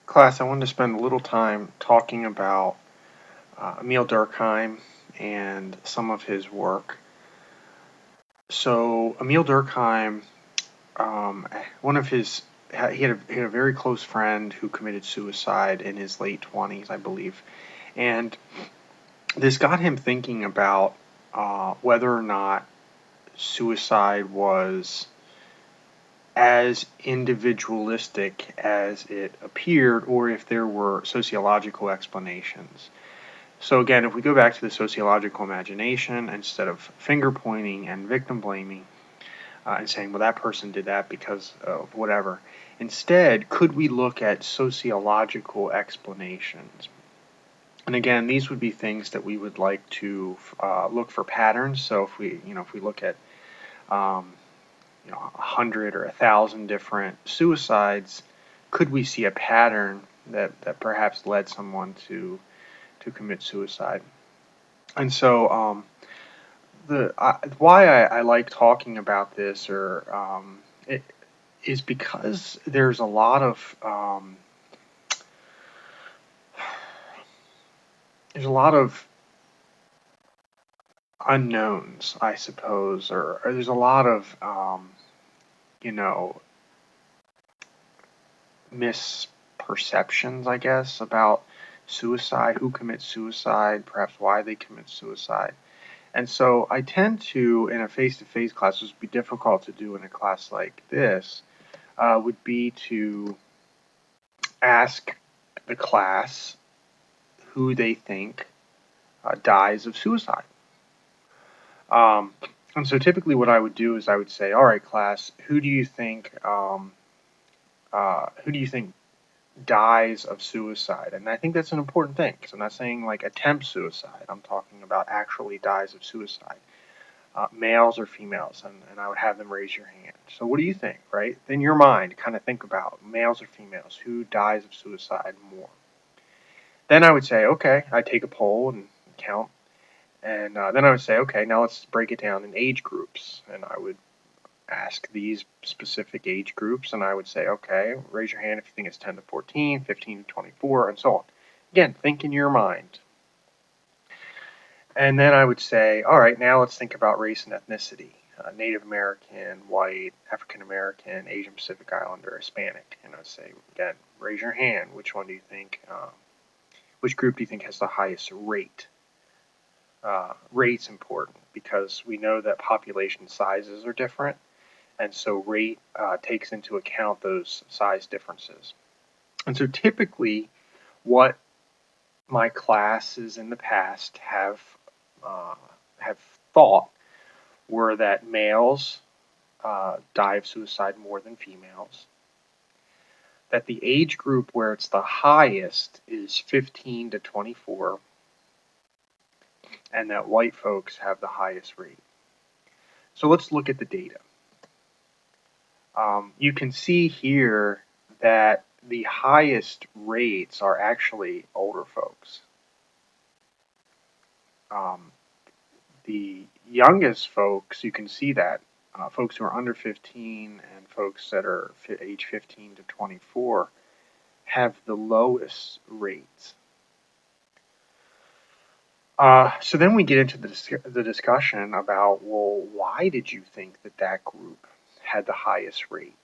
Class, I wanted to spend a little time talking about Emil Durkheim and some of his work. So, Emil Durkheim, one of his, he had a very close friend who committed suicide in his late 20s, I believe. And this got him thinking about whether or not suicide was as individualistic as it appeared, or if there were sociological explanations. So again, if we go back to the sociological imagination, instead of finger pointing and victim blaming and saying, well, that person did that because of whatever, instead, could we look at sociological explanations? And again, these would be things that we would like to look for patterns. So if we look at um, 100 or 1,000 different suicides, could we see a pattern that perhaps led someone to commit suicide? And so why I like talking about this, or it is because there's a lot of unknowns, I suppose, or there's a lot of you know misperceptions, I guess, about suicide, who commits suicide, perhaps why they commit suicide. And so I tend to, in a face-to-face class, which would be difficult to do in a class like this, would be to ask the class who they think dies of suicide. Um, and so typically what I would do is I would say, all right, class, who do you think dies of suicide? And I think that's an important thing, because I'm not saying like attempt suicide. I'm talking about actually dies of suicide. Males or females, and I would have them raise your hand. So what do you think, right? In your mind, kind of think about males or females, who dies of suicide more. Then I would say, okay, I take a poll and count, and then I would say, okay, now let's break it down in age groups, and I would ask these specific age groups, and I would say, okay, raise your hand if you think it's 10 to 14, 15 to 24, and so on. Again, think in your mind. And then I would say, all right, now let's think about race and ethnicity. Native American, white, African American, Asian Pacific Islander, Hispanic. And I'd say, again, raise your hand. Which one do you think, which group do you think has the highest rate? Rate's important because we know that population sizes are different. And so rate takes into account those size differences. And so typically, what my classes in the past uh, have thought were that males die of suicide more than females, that the age group where it's the highest is 15 to 24, and that white folks have the highest rate. So let's look at the data. You can see here that the highest rates are actually older folks. Um, the youngest folks, you can see that folks who are under 15 and folks that are age 15 to 24 have the lowest rates. So then we get into the discussion about, well, why did you think that that group had the highest rate?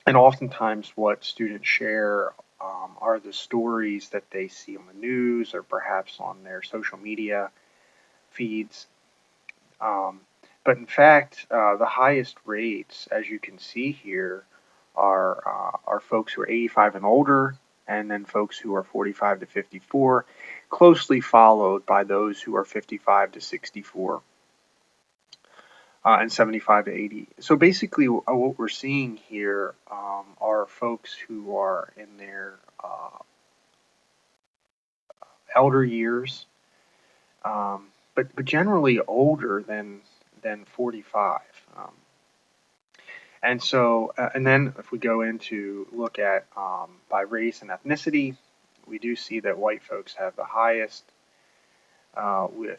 And oftentimes, what students share are the stories that they see on the news or perhaps on their social media feeds. Um, but in fact, the highest rates, as you can see here, are folks who are 85 and older, and then folks who are 45 to 54, closely followed by those who are 55 to 64, and 75 to 80. So basically, what we're seeing here are folks who are in their elder years, but generally older than 45. And so, and then if we go into look at by race and ethnicity, we do see that white folks have the highest, with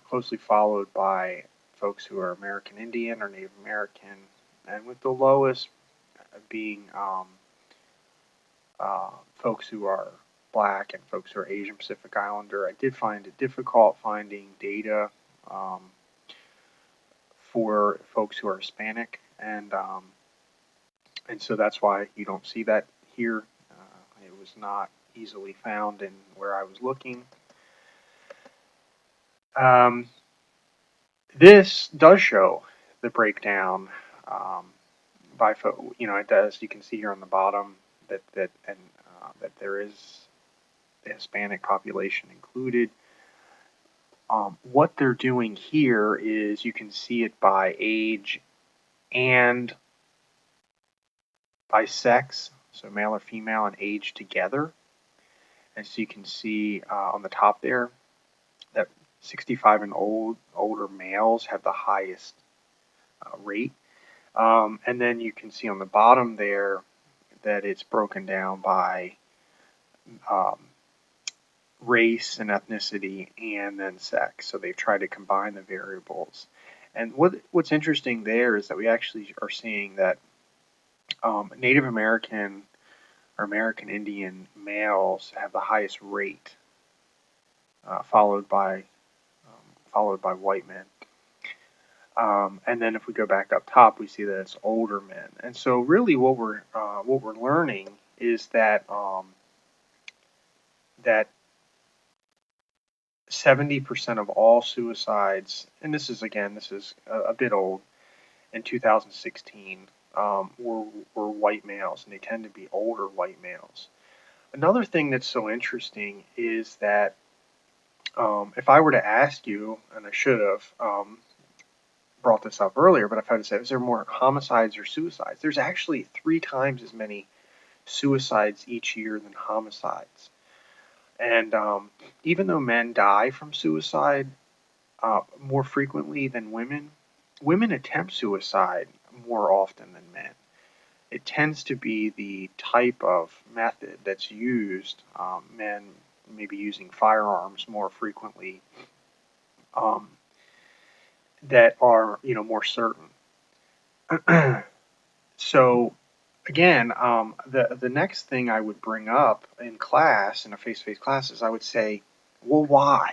closely followed by folks who are American Indian or Native American, and with the lowest being folks who are Black and folks who are Asian Pacific Islander. I did find it difficult finding data um, for folks who are Hispanic, and so that's why you don't see that here. It was not easily found in where I was looking. Um, this does show the breakdown um, by, it does. You can see here on the bottom that there is the Hispanic population included. What they're doing here is you can see it by age and by sex, so male or female and age together. And so you can see on the top there that 65 and older males have the highest rate. And then you can see on the bottom there that it's broken down by um, race and ethnicity and then sex. So they've tried to combine the variables. And what's interesting there is that we actually are seeing that Native American or American Indian males have the highest rate, followed by white men. And then if we go back up top, we see that it's older men. And so really, what we're learning is that that 70% of all suicides, and this is a bit old, in 2016, were white males, and they tend to be older white males. Another thing that's so interesting is that if I were to ask you, and I should have brought this up earlier, but if I had to say, is there more homicides or suicides? There's actually 3 times as many suicides each year than homicides. And even though men die from suicide more frequently than women, women attempt suicide more often than men. It tends to be the type of method that's used, men maybe using firearms more frequently, um, that are more certain. So again, the next thing I would bring up in class, in a face-to-face class, is I would say, well, why,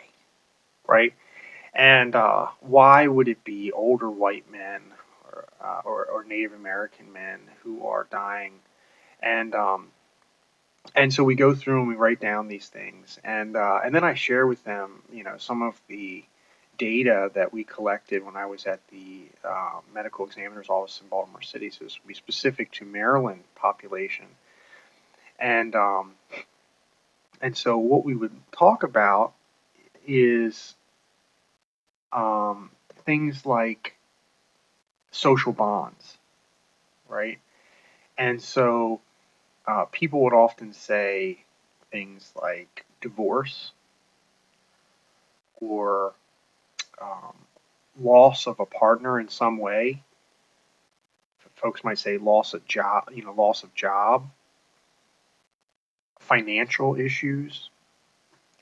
right? And why would it be older white men or Native American men who are dying? And and so we go through and we write down these things, and then I share with them, some of the data that we collected when I was at the medical examiner's office in Baltimore City. So this would be specific to Maryland population, and um, and so what we would talk about is things like social bonds, right? And so people would often say things like divorce or um, loss of a partner in some way. Folks might say loss of job, financial issues.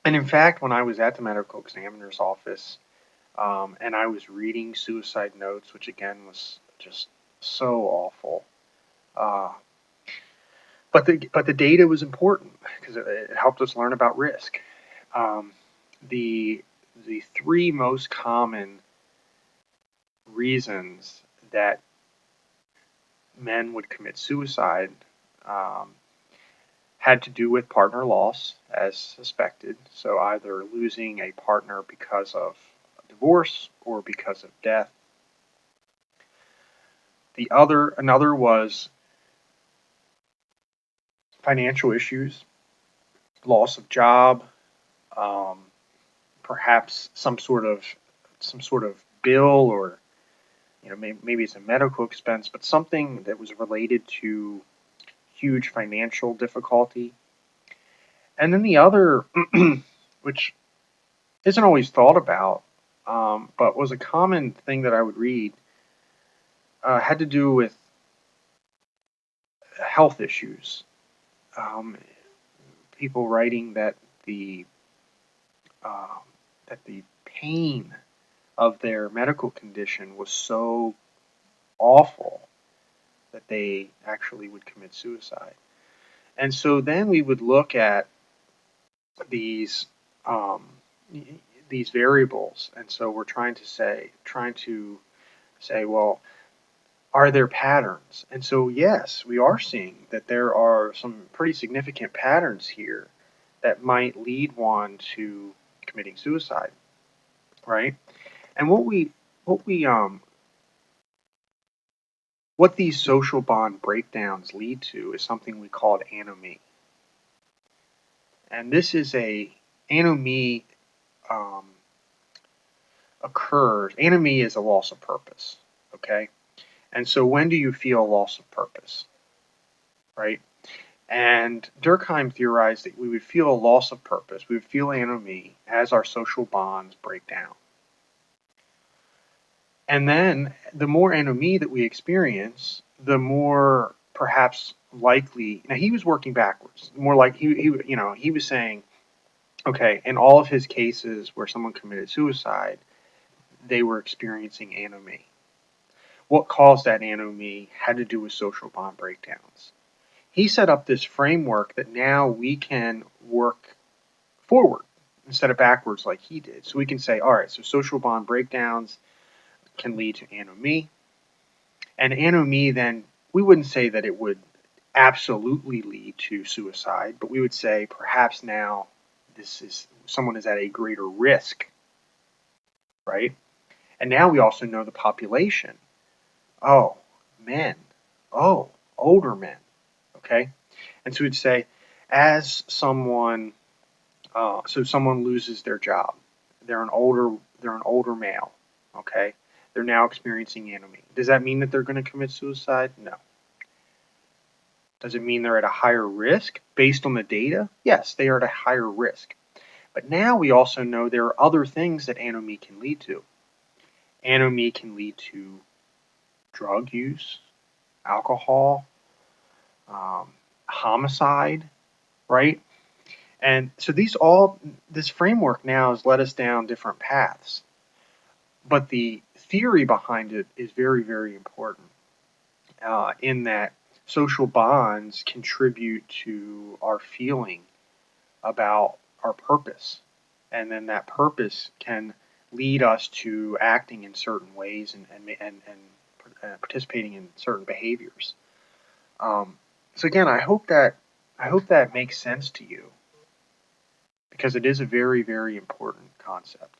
And in fact, when I was at the medical examiner's office and I was reading suicide notes, which again was just so awful, uh, but the data was important because it helped us learn about risk. Um, the the 3 most common reasons that men would commit suicide um, had to do with partner loss, as suspected. So either losing a partner because of divorce or because of death. Another was financial issues, loss of job, um, perhaps some sort of bill, or maybe it's a medical expense, but something that was related to huge financial difficulty. And then the other, which isn't always thought about, but was a common thing that I would read, had to do with health issues. Um, People writing the uh, that the pain of their medical condition was so awful that they actually would commit suicide. And so then we would look at these um, these variables, and so we're trying to say, well, are there patterns? And so yes, we are seeing that there are some pretty significant patterns here that might lead one to committing suicide, right? And what we what these social bond breakdowns lead to is something we call anomie. And this is a anomie um, occurs. Anomie is a loss of purpose. Okay, and so when do you feel a loss of purpose, right? And Durkheim theorized that we would feel a loss of purpose. We would feel anomie as our social bonds break down. And then the more anomie that we experience, the more perhaps likely. Now he was working backwards. More like he was saying, okay, in all of his cases where someone committed suicide, they were experiencing anomie. What caused that anomie had to do with social bond breakdowns. He set up this framework that now we can work forward instead of backwards like he did. So we can say, all right, so social bond breakdowns can lead to anomie. And anomie, then, we wouldn't say that it would absolutely lead to suicide, but we would say perhaps now this is someone is at a greater risk, right? And now we also know the population. Oh, men. Oh, older men. Okay. And so we'd say, as someone, so someone loses their job, they're an older male. Okay. They're now experiencing anomie. Does that mean that they're going to commit suicide? No. Does it mean they're at a higher risk based on the data? Yes, they are at a higher risk. But now we also know there are other things that anomie can lead to. Anomie can lead to drug use, alcohol, um, homicide, right? And so this framework now has led us down different paths. But the theory behind it is very, very important in that social bonds contribute to our feeling about our purpose. And then that purpose can lead us to acting in certain ways and participating in certain behaviors. So again, I hope that makes sense to you because it is a very, very important concept.